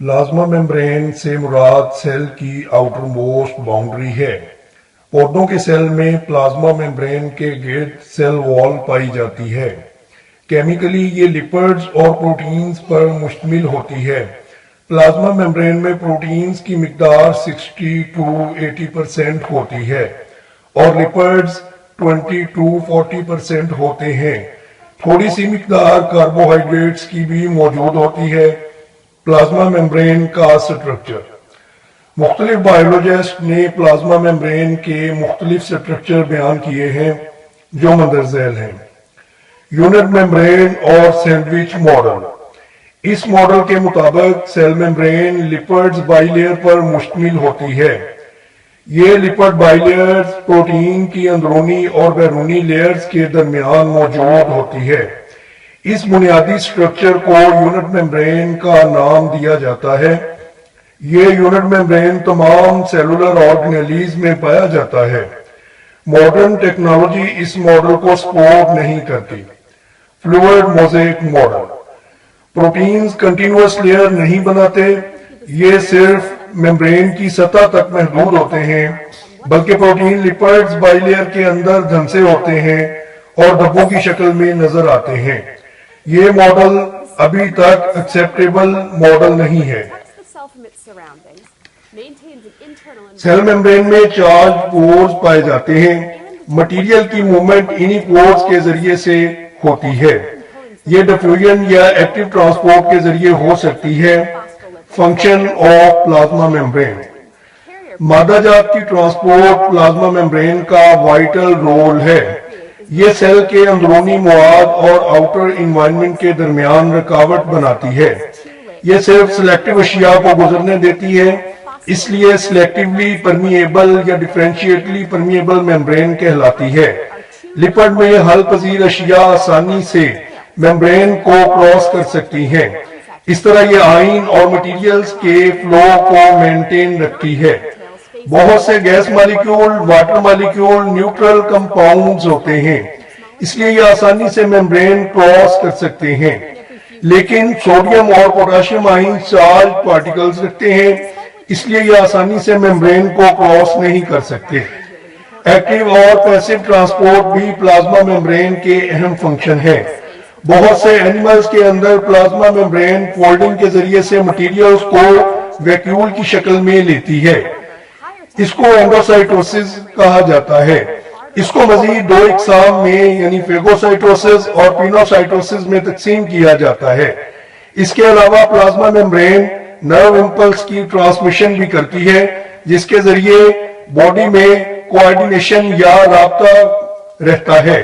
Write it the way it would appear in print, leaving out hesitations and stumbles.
Plasma membrane से मुराद cell की outer most boundary है। पौधों के सेल में प्लाज्मा मेम्ब्रेन के गिर्द सेल वॉल पाई जाती है। केमिकली ये लिपिड्स और प्रोटीन्स पर मुश्तमिल होती है। प्लाज्मा मेम्ब्रेन में प्रोटीन्स की मिकदार 60 to 80% होती है और लिपिड्स 20 to 40% होते हैं। थोड़ी सी मिकदार कार्बोहाइड्रेट्स की भी मौजूद होती है। प्लाज्मा मेम्ब्रेन का स्ट्रक्चर। मुख्तलिफ बायोलॉजिस्ट ने प्लाज्मा मेम्ब्रेन के मुख्तलिफ स्ट्रक्चर बयान किए हैं जो मंदरज़ैल हैं। यूनिट मेम्ब्रेन और सैंडविच मॉडल। इस मॉडल के मुताबिक सेल मेम्ब्रेन लिपिड्स बाइलेयर पर मुश्तमिल होती है। ये लिपिड बाइलेयर्स प्रोटीन की अंदरूनी और बैरूनी लेयर्स के दरमियान मौजूद होती है। इस बुनियादी स्ट्रक्चर को यूनिट मेम्ब्रेन का नाम दिया जाता है। ये यूनिट मेम्ब्रेन तमाम सेलुलर ऑर्गेनेलीज में पाया जाता है। मॉडर्न टेक्नोलॉजी इस मॉडल को सपोर्ट नहीं करती। Fluid mosaic model. Proteins continuous layer नहीं बनाते, ये सिर्फ मेम्ब्रेन की सतह तक महदूद होते हैं, बल्कि प्रोटीन लिपिड्स बाइलेयर के अंदर धंसे होते हैं और धब्बों की शक्ल में नजर आते हैं। ये मॉडल अभी तक एक्सेप्टेबल मॉडल नहीं है। सेल मेम्ब्रेन में चार्ज पोर्स पाए जाते हैं। मटेरियल की मूवमेंट इन्हीं पोर्स के जरिए से होती है। ये डिफ्यूजन या एक्टिव ट्रांसपोर्ट के जरिए हो सकती है। Function of plasma membrane. मादाजात की ट्रांसपोर्ट प्लाज्मा मेम्ब्रेन का वाइटल रोल है। ये सेल के अंदरूनी मवाद और आउटर इन्वायरमेंट के दरमियान रुकावट बनाती है। ये सिर्फ सिलेक्टिव अशिया को गुजरने देती है, इसलिए सिलेक्टिवली परमिएबल या डिफरेंशिएटली परमिएबल मेम्ब्रेन कहलाती है। लिपिड में हल पजीर अशिया आसानी से मेम्ब्रेन को क्रॉस कर सकती हैं। इस तरह ये आयन और मटेरियल्स के फ्लो को मेंटेन रखती है। बहुत से gas molecule, water molecule, neutral compounds होते हैं, इसलिए ये आसानी से मेम्ब्रेन क्रॉस कर सकते हैं। लेकिन सोडियम और पोटेशियम आयन चार्ज पार्टिकल्स रखते हैं, इसलिए ये आसानी से मेम्ब्रेन को क्रॉस नहीं कर सकते। एक्टिव और पैसिव ट्रांसपोर्ट भी प्लाज्मा मेम्ब्रेन के अहम फंक्शन है। बहुत से एनिमल्स के अंदर प्लाज्मा मेम्ब्रेन फोल्डिंग के जरिए से मटेरियल्स को वैक्यूल की शक्ल में लेती है। इसको एंडोसाइटोसिस कहा जाता है। इसको मजीद दो इकसाम में यानी फेगोसाइटोसिस और पिनोसाइटोसिस में तकसीम किया जाता है। इसके अलावा प्लाज्मा मेम्ब्रेन नर्व इंपल्स की ट्रांसमिशन भी करती है, जिसके जरिए बॉडी में कोऑर्डिनेशन या राब्ता रहता है।